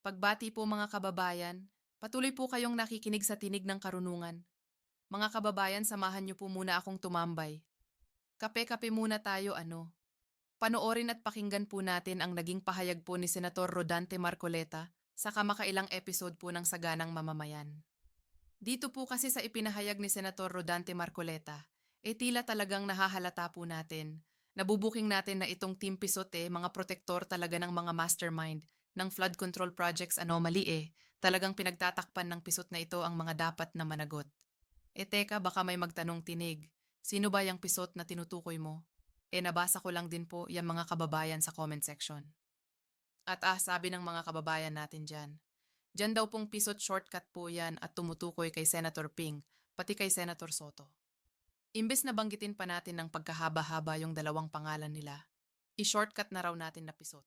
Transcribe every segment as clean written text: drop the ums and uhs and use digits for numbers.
Pagbati po mga kababayan, patuloy po kayong nakikinig sa tinig ng karunungan. Mga kababayan, samahan niyo po muna akong tumambay. Kape-kape muna tayo Panoorin at pakinggan po natin ang naging pahayag po ni Senator Rodante Marcoleta sa kamakailang episode po ng Saganang Mamamayan. Dito po kasi sa ipinahayag ni Senator Rodante Marcoleta, tila talagang nahahalata po natin. Nabubuking natin na itong Team Pisote, mga protektor talaga ng mga mastermind ng flood control projects anomaly talagang pinagtatakpan ng pisot na ito ang mga dapat na managot. Teka, baka may magtanong tinig. Sino ba yung pisot na tinutukoy mo? Nabasa ko lang din po yung mga kababayan sa comment section. At sabi ng mga kababayan natin dyan. Diyan daw pong pisot shortcut po yan at tumutukoy kay Senator Ping, pati kay Senator Soto. Imbes na banggitin pa natin ng pagkahaba-haba yung dalawang pangalan nila, i-shortcut na raw natin na pisot.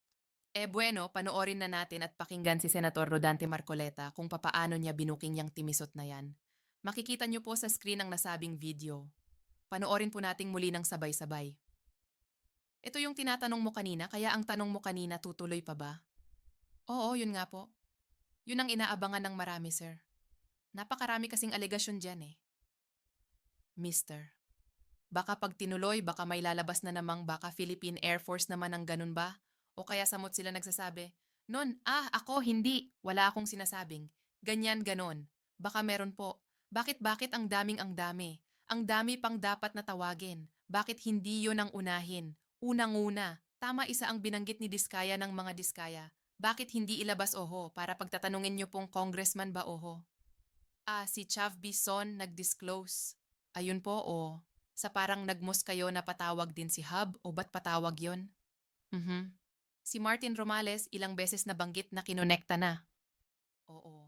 Bueno, panoorin na natin at pakinggan si Senator Rodante Marcoleta kung papaano niya binuking yang timisot na yan. Makikita niyo po sa screen ang nasabing video. Panoorin po nating muli ng sabay-sabay. Ito yung tinatanong mo kanina, kaya ang tanong mo kanina tutuloy pa ba? Oo, yun nga po. Yun ang inaabangan ng marami, sir. Napakarami kasing alegasyon dyan Mister, baka pag tinuloy, baka may lalabas na namang baka Philippine Air Force naman ang ganun ba? O kaya samot sila nagsasabi, "Non, ako hindi. Wala akong sinasabing. Ganyan ganon. Baka meron po. Bakit ang ang dami? Ang dami pang dapat na tawagin. Bakit hindi yon ang unahin? Unang-una, tama isa ang binanggit ni Diskaya ng mga Diskaya. Bakit hindi ilabas oho para pagtatanungin niyo pong congressman ba oho? Si Chav Bison nag-disclose. Ayun po sa parang nagmos kayo na patawag din si Hub o ba't patawag yon? Mhm. Si Martin Romales ilang beses na banggit na kinonekta na. Oo.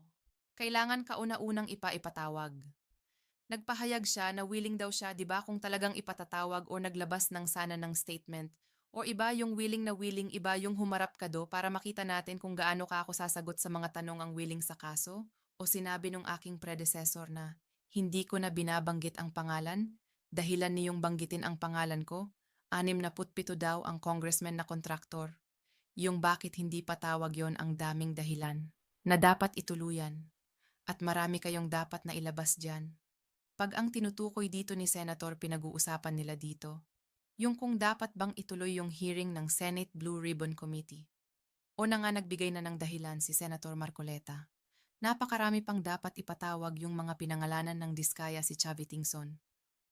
Kailangan kauna-unang ipatawag. Nagpahayag siya na willing daw siya, 'di ba, kung talagang ipatatawag o naglabas ng sana ng statement. O iba yung willing na willing, iba yung humarap ka do para makita natin kung gaano ka ako sasagot sa mga tanong ang willing sa kaso. O sinabi nung aking predecessor na hindi ko na binabanggit ang pangalan, dahilan niyong banggitin ang pangalan ko, 67 daw ang congressman na kontraktor. Yung bakit hindi patawag yon ang daming dahilan na dapat ituluyan at marami kayong dapat na ilabas dyan. Pag ang tinutukoy dito ni Senator pinag-uusapan nila dito, yung kung dapat bang ituloy yung hearing ng Senate Blue Ribbon Committee. O na nga nagbigay na ng dahilan si Senator Marcoleta. Napakarami pang dapat ipatawag yung mga pinangalanan ng Diskaya si Chavy Tingson.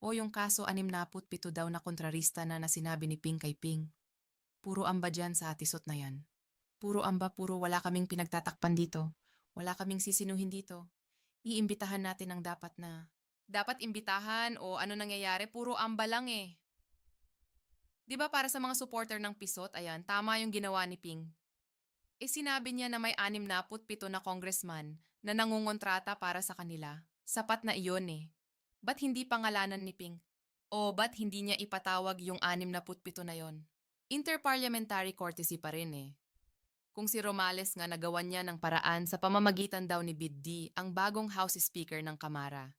O yung kaso 67 daw na kontrarista na sinabi ni Ping kay Ping. Puro amba dyan sa atisot na yan. Puro amba, puro wala kaming pinagtatakpan dito. Wala kaming sisinuhin dito. Iimbitahan natin ang dapat na. Dapat imbitahan o ano nangyayari, puro amba lang 'Di ba para sa mga supporter ng Pisot, ayan, tama yung ginawa ni Ping. Sinabi niya na may 67 na congressman na nangungontrata para sa kanila. Sapat na iyon Ba't hindi pangalanan ni Ping? O ba't hindi niya ipatawag yung 67 na yon? Interparliamentary courtesy pa rin Kung si Romales nga nagawan niya ng paraan sa pamamagitan daw ni Biddi, ang bagong House Speaker ng Kamara.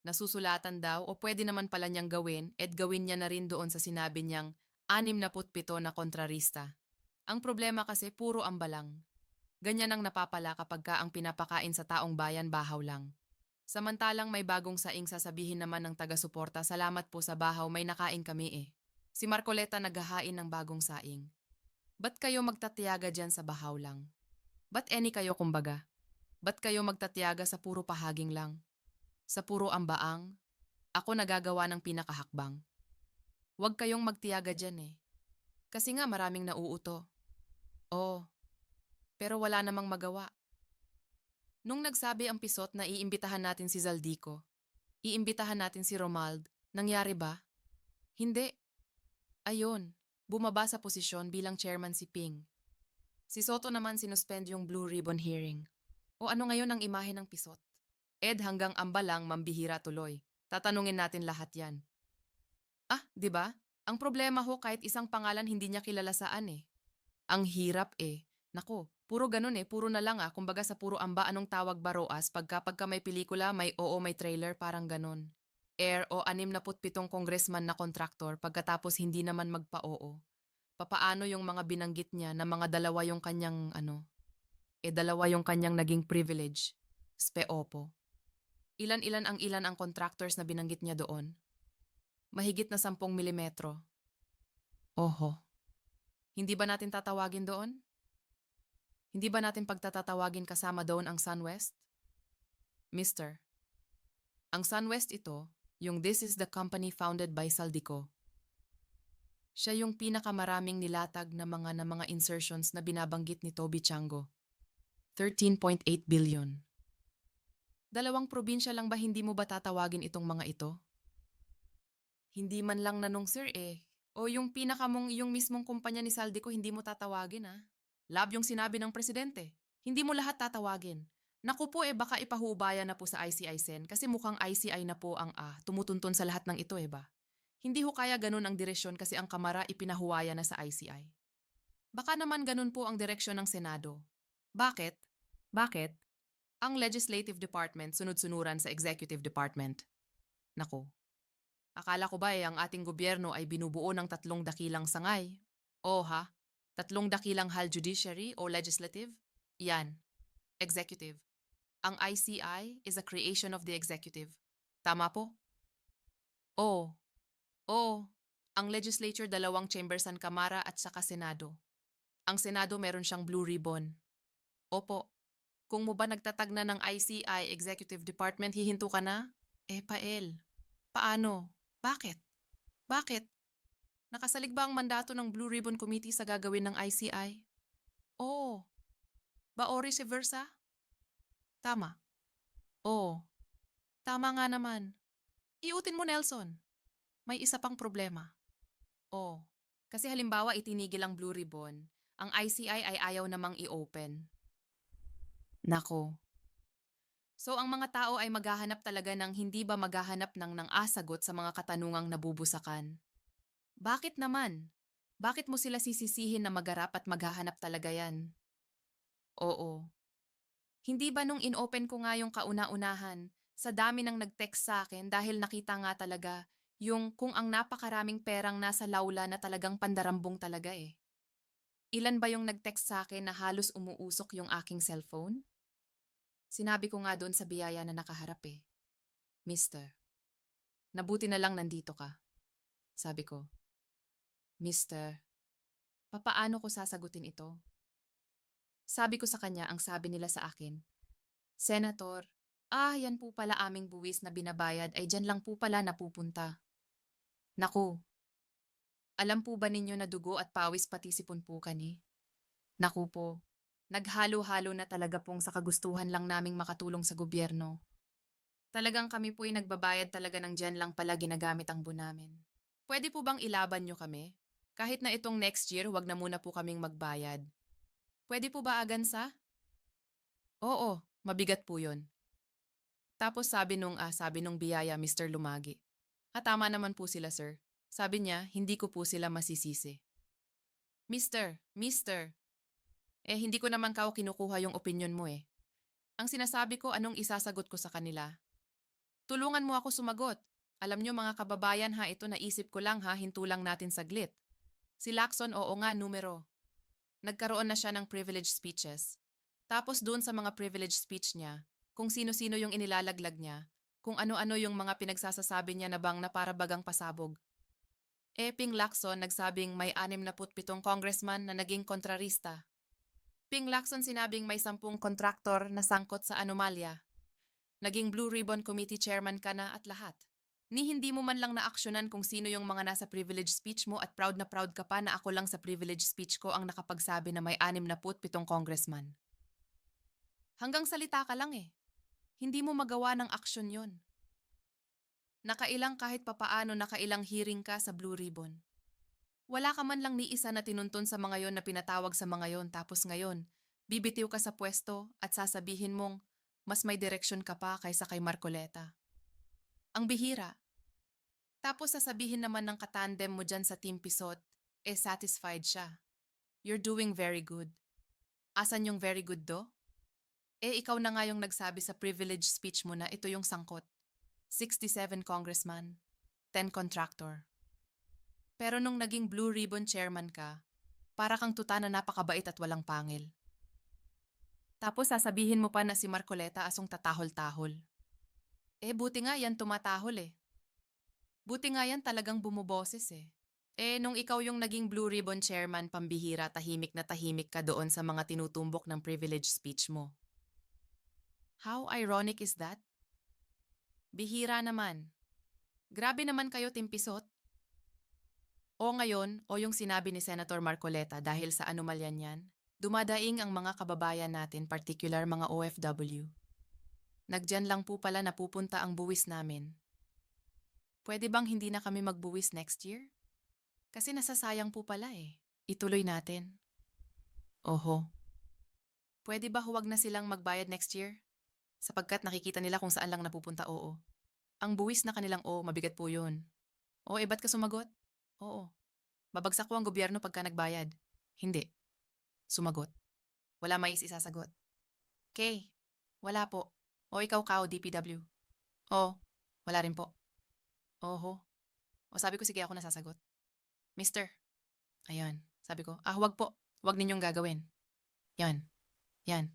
Nasusulatan daw o pwede naman pala niyang gawin gawin niya na rin doon sa sinabi niyang 67 na kontrarista. Ang problema kasi puro ambalang. Ganyan ang napapala kapag ang pinapakain sa taong bayan bahaw lang. Samantalang may bagong saing sasabihin naman ng taga-suporta, salamat po sa bahaw may nakain kami Si Marcoleta naghahain ng bagong saing. Ba't kayo magtatiyaga dyan sa bahaw lang? Ba't kayo kumbaga? Ba't kayo magtatiyaga sa puro pahaging lang? Sa puro ambaang? Ako nagagawa ng pinakahakbang. Huwag kayong magtiyaga dyan Kasi nga maraming nauuto. Oo, pero wala namang magawa. Nung nagsabi ang Pisot na iimbitahan natin si Zaldico, iimbitahan natin si Romald, nangyari ba? Hindi. Ayon, bumaba sa posisyon bilang chairman si Ping. Si Soto naman sinuspend yung Blue Ribbon hearing. O ano ngayon ang imahe ng Pisot? Hanggang amba lang mambihira tuloy. Tatanungin natin lahat yan. 'Di ba? Ang problema ho kahit isang pangalan hindi niya kilala saan Ang hirap Nako, puro ganun puro na lang kumbaga sa puro amba anong tawag ba Roas pagka may pelikula, may oo, may trailer, parang ganun. Air o 67 congressman na kontraktor pagkatapos hindi naman magpa-oo. Papaano yung mga binanggit niya na mga dalawa yung kanyang Dalawa yung kanyang naging privilege. Speopo. Ilan ang contractors na binanggit niya doon. Mahigit na 10 milimetro. Oho. Hindi ba natin tatawagin doon? Hindi ba natin pagtatatawagin kasama doon ang SunWest? Mister, ang SunWest ito, yung This is the company founded by Saldico. Siya yung pinakamaraming nilatag na mga insertions na binabanggit ni Toby Chango. 13.8 billion. Dalawang probinsya lang ba hindi mo ba tatawagin itong mga ito? Hindi man lang nanong sir eh. O yung yung mismong kumpanya ni Saldico hindi mo tatawagin ah. Lab yung sinabi ng presidente. Hindi mo lahat tatawagin. Naku po baka ipahubayan na po sa ICI Sen kasi mukhang ICI na po ang tumutuntun sa lahat ng ito ba? Hindi ho kaya ganun ang direksyon kasi ang Kamara ipinahuwaya na sa ICI. Baka naman ganun po ang direksyon ng Senado. Bakit? Bakit? Ang Legislative Department sunod-sunuran sa Executive Department. Naku, akala ko ba ang ating gobyerno ay binubuo ng 3 dakilang sangay? O ha? 3 dakilang hal judiciary o legislative? Yan, executive. Ang ICI is a creation of the executive. Tama po? Oo. Oo. Ang legislature 2 chambers ang Kamara at saka Senado. Ang Senado meron siyang blue ribbon. Opo. Kung mo ba nagtatag na ng ICI Executive Department, hihinto ka na? Pael. Paano? Bakit? Bakit? Nakasalig ba ang mandato ng Blue Ribbon Committee sa gagawin ng ICI? Oo. Ba o vice versa? Tama. Oo. Tama nga naman. Iutin mo, Nelson. May isa pang problema. Oo. Kasi halimbawa itinigil ang Blue Ribbon, ang ICI ay ayaw namang i-open. Nako. So ang mga tao ay maghahanap talaga ng hindi ba maghahanap ng asagot sa mga katanungang nabubusakan. Bakit naman? Bakit mo sila sisisihin na magharap at maghahanap talaga yan? Oo. Hindi ba nung in-open ko nga yung kauna-unahan, sa dami ng nag-text sa akin dahil nakita nga talaga yung kung ang napakaraming perang nasa lawla na talagang pandarambong talaga eh. Ilan ba yung nag-text sa akin na halos umuusok yung aking cellphone? Sinabi ko nga doon sa biyaya na nakaharap eh. Mister, nabuti na lang nandito ka. Sabi ko, Mister, papaano ko sasagutin ito? Sabi ko sa kanya ang sabi nila sa akin, Senator, yan po pala aming buwis na binabayad ay dyan lang po pala napupunta. Naku, alam po ba ninyo na dugo at pawis pati sipon po kani? Naku po, naghalo-halo na talaga pong sa kagustuhan lang naming makatulong sa gobyerno. Talagang kami po'y nagbabayad talaga ng dyan lang pala ginagamit ang namin. Pwede po bang ilaban nyo kami? Kahit na itong next year, wag na muna po kaming magbayad. Pwede po ba agansa? Oo, mabigat po yun. Tapos sabi nung biyaya Mr. Lumagi. Tama naman po sila sir. Sabi niya, hindi ko po sila masisisi. Mister, hindi ko naman kao kinukuha yung opinion mo eh. Ang sinasabi ko anong isasagot ko sa kanila. Tulungan mo ako sumagot. Alam nyo mga kababayan ito naisip ko lang hinto lang natin saglit. Si Lacson oo nga numero. Nagkaroon na siya ng privilege speeches. Tapos doon sa mga privilege speech niya, kung sino-sino yung inilalaglag niya, kung ano-ano yung mga pinagsasasabi niya na bang na para bagang pasabog. Ping Lacson nagsabing may 67 congressman na naging kontrarista. Ping Lacson sinabing may 10 kontraktor na sangkot sa anomalya. Naging Blue Ribbon Committee chairman ka na at lahat. Ni hindi mo man lang na-aksyonan kung sino yung mga nasa privilege speech mo at proud na proud ka pa na ako lang sa privilege speech ko ang nakapagsabi na may 67 congressman. Hanggang salita ka lang eh. Hindi mo magawa ng aksyon yon. Nakailang kahit papaano nakailang hearing ka sa Blue Ribbon. Wala ka man lang ni isa na tinuntun sa mga yon na pinatawag sa mga yon tapos ngayon, bibitiw ka sa pwesto at sasabihin mong mas may direksyon ka pa kaysa kay Marcoleta. Ang bihira. Tapos sasabihin naman ng katandem mo dyan sa Team Pisot, satisfied siya. You're doing very good. Asan yung very good do? Ikaw na nga yung nagsabi sa privilege speech mo na ito yung sangkot. 67 congressman, 10 contractor. Pero nung naging Blue Ribbon chairman ka, para kang tuta na napakabait at walang pangil. Tapos sasabihin mo pa na si Marcoleta asong tatahol-tahol. Buti nga yan tumatahol eh. Buti nga yan talagang bumuboses eh. Nung ikaw yung naging Blue Ribbon Chairman, pambihira, tahimik na tahimik ka doon sa mga tinutumbok ng privilege speech mo. How ironic is that? Bihira naman. Grabe naman kayo, timpisot. O ngayon, o yung sinabi ni Senator Marcoleta dahil sa anomalyan yan, dumadaing ang mga kababayan natin, particular mga OFW. Nagdiyan lang po pala napupunta ang buwis namin. Pwede bang hindi na kami magbuwis next year? Kasi nasasayang po pala eh. Ituloy natin. Oho. Pwede ba huwag na silang magbayad next year? Sapagkat nakikita nila kung saan lang napupunta, oo. Ang buwis na kanilang mabigat po yun. Ba't ka sumagot? Oo. Babagsak po ang gobyerno pagka nagbayad. Hindi. Sumagot. Wala mais isasagot. Kay, wala po. Ikaw kao, DPW. Wala rin po. Oho. Sabi ko sige ako nasasagot. Mister. Ayan. Sabi ko, huwag po. Huwag ninyong gagawin. Yan. Yan.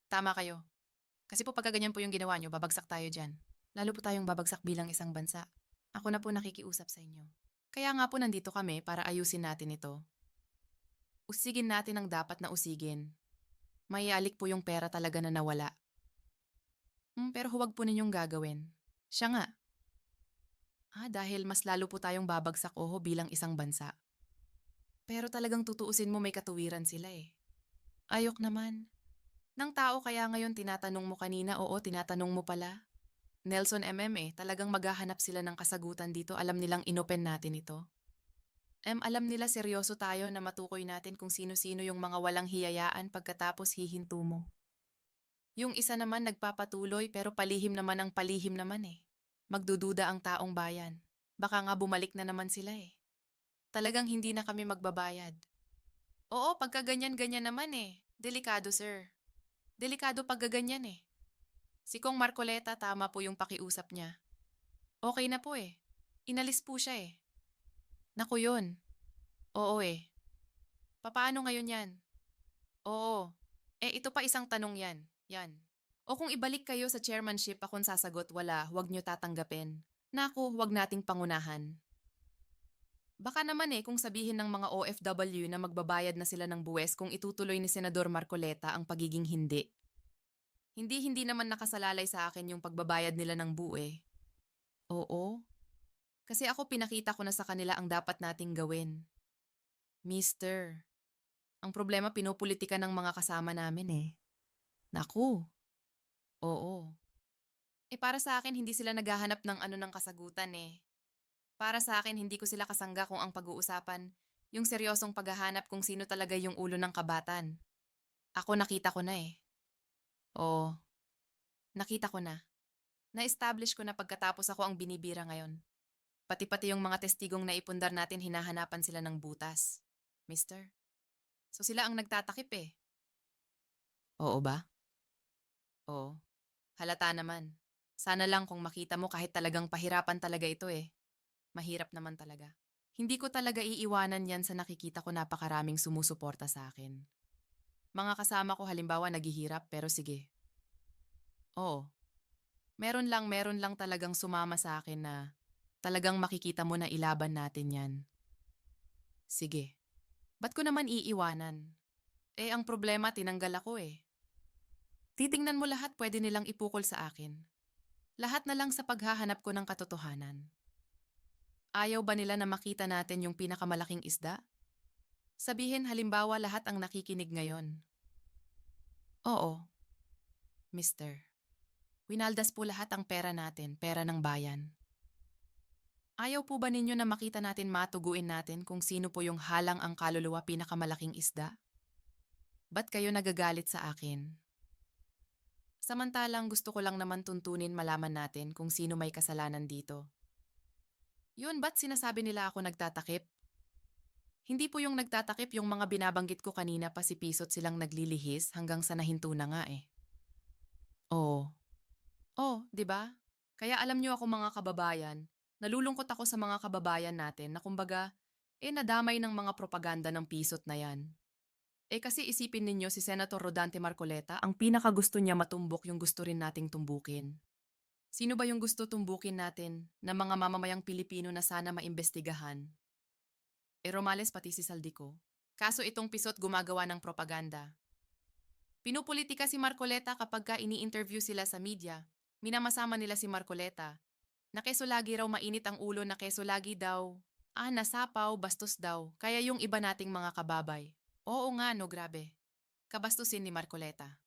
Tama kayo. Kasi po pagka ganyan po yung ginawa nyo, babagsak tayo dyan. Lalo po tayong babagsak bilang isang bansa. Ako na po nakikiusap sa inyo. Kaya nga po nandito kami para ayusin natin ito. Usigin natin ang dapat na usigin. Maialik po yung pera talaga na nawala. Pero huwag po ninyong gagawin. Siya nga. Dahil mas lalo po tayong babagsak bilang isang bansa. Pero talagang tutuusin mo may katuwiran sila eh. Ayok naman. Nang tao kaya ngayon tinatanong mo kanina, tinatanong mo pala. Nelson talagang maghahanap sila ng kasagutan dito, alam nilang inopen natin ito. Alam nila seryoso tayo na matukoy natin kung sino-sino yung mga walang hiyayaan pagkatapos hihinto mo. Yung isa naman nagpapatuloy pero palihim naman ang palihim naman eh. Magdududa ang taong bayan. Baka nga bumalik na naman sila eh. Talagang hindi na kami magbabayad. Pagka ganyan-ganyan naman eh. Delikado, sir. Delikado pag ganyan eh. Si Kong Marcoleta, tama po yung pakiusap niya. Okay na po eh. Inalis po siya eh. Naku yun. Oo eh. Papaano ngayon yan? Oo. Ito pa isang tanong yan. Yan. Kung ibalik kayo sa chairmanship, akong sasagot, wala, huwag nyo tatanggapin. Naku, huwag nating pangunahan. Baka naman kung sabihin ng mga OFW na magbabayad na sila ng buwes kung itutuloy ni Senador Marcoleta ang pagiging hindi. Hindi naman nakasalalay sa akin yung pagbabayad nila ng buwe. Oo. Kasi ako pinakita ko na sa kanila ang dapat nating gawin. Mister, ang problema pinupolitika ng mga kasama namin eh. Naku. Oo. Para sa akin hindi sila naghahanap ng ng kasagutan eh. Para sa akin hindi ko sila kasangga kung ang pag-uusapan, yung seryosong paghahanap kung sino talaga yung ulo ng kabatan. Ako nakita ko na eh. Oo. Nakita ko na. Na-establish ko na pagkatapos ako ang binibira ngayon. Pati-pati yung mga testigong naipundar natin hinahanapan sila ng butas. Mister? So sila ang nagtatakip eh. Oo ba? Oo. Halata naman. Sana lang kung makita mo kahit talagang pahirapan talaga ito eh. Mahirap naman talaga. Hindi ko talaga iiwanan yan sa nakikita ko napakaraming sumusuporta sa akin. Mga kasama ko halimbawa naghihirap pero sige. Oo. Meron lang talagang sumama sa akin na talagang makikita mo na ilaban natin yan. Sige. Ba't ko naman iiwanan? Ang problema tinanggal ako eh. Titingnan mo lahat pwede nilang ipukol sa akin. Lahat na lang sa paghahanap ko ng katotohanan. Ayaw ba nila na makita natin yung pinakamalaking isda? Sabihin halimbawa lahat ang nakikinig ngayon. Oo. Mister. Winaldas po lahat ang pera natin, pera ng bayan. Ayaw po ba ninyo na makita natin matuguin natin kung sino po yung halang ang kaluluwa pinakamalaking isda? Ba't kayo nagagalit sa akin? Samantalang gusto ko lang naman tuntunin malaman natin kung sino may kasalanan dito. Yun ba't sinasabi nila ako nagtatakip? Hindi po yung nagtatakip yung mga binabanggit ko kanina pa si Piso't silang naglilihis hanggang sa nahinto na nga eh. Oo. Di ba? Kaya alam niyo ako mga kababayan, nalulungkot ako sa mga kababayan natin na kumbaga, nadamay ng mga propaganda ng Piso't na yan. Kasi isipin ninyo si Senator Rodante Marcoleta, ang pinakagusto niya matumbok yung gusto rin nating tumbukin. Sino ba yung gusto tumbukin natin na mga mamamayang Pilipino na sana maimbestigahan? Romales pati si Saldico. Kaso itong pisot gumagawa ng propaganda. Pinupolitika si Marcoleta kapag ka ini-interview sila sa media. Minamasama nila si Marcoleta. Na keso lagi raw mainit ang ulo, na keso lagi daw. Nasapaw, bastos daw. Kaya yung iba nating mga kababay. Oo nga no, grabe. Kabastusin ni Marcoleta.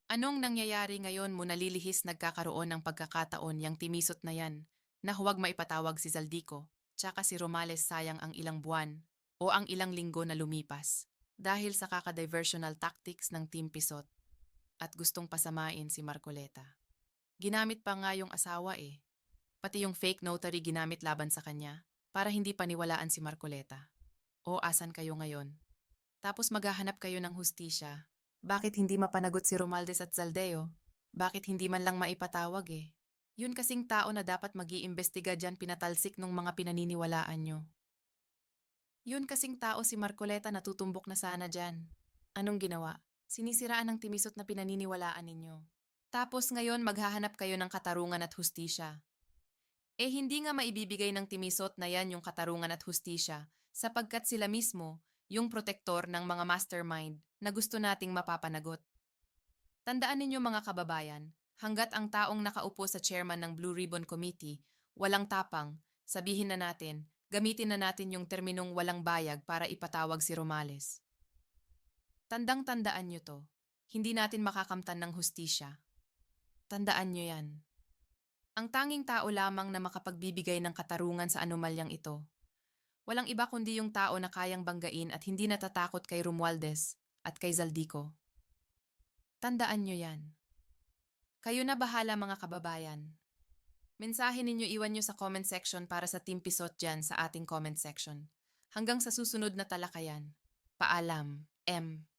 Anong nangyayari ngayon mo nalilihis nagkakaroon ng pagkakataon yang timisot na yan na huwag maipatawag si Zaldico tsaka si Romales, sayang ang ilang buwan o ang ilang linggo na lumipas dahil sa kakadiversional tactics ng Team Pisot at gustong pasamain si Marcoleta. Ginamit pa nga yung asawa pati yung fake notary ginamit laban sa kanya para hindi paniwalaan si Marcoleta. O asan kayo ngayon? Tapos maghahanap kayo ng hustisya. Bakit hindi mapanagot si Romualdez at Zaldeo? Bakit hindi man lang maipatawag Yun kasing tao na dapat mag-iimbestiga dyan pinatalsik nung mga pinaniniwalaan nyo. Yun kasing tao si Marcoleta natutumbok na sana dyan. Anong ginawa? Sinisiraan ng timisot na pinaniniwalaan ninyo. Tapos ngayon maghahanap kayo ng katarungan at hustisya. Hindi nga maibibigay ng timisot na yan yung katarungan at hustisya sapagkat sila mismo yung protektor ng mga mastermind na gusto nating mapapanagot. Tandaan ninyo mga kababayan, hanggat ang taong nakaupo sa chairman ng Blue Ribbon Committee, walang tapang, sabihin na natin, gamitin na natin yung terminong walang bayag para ipatawag si Romales. Tandang-tandaan nyo to, hindi natin makakamtan ng hustisya. Tandaan nyo yan. Ang tanging tao lamang na makapagbibigay ng katarungan sa anomalyang ito. Walang iba kundi yung tao na kayang banggain at hindi natatakot kay Romualdez at kay Zaldico. Tandaan nyo yan. Kayo na bahala mga kababayan. Mensahe ninyo iwan nyo sa comment section para sa Team Pisot dyan sa ating comment section. Hanggang sa susunod na talakayan. Paalam, M.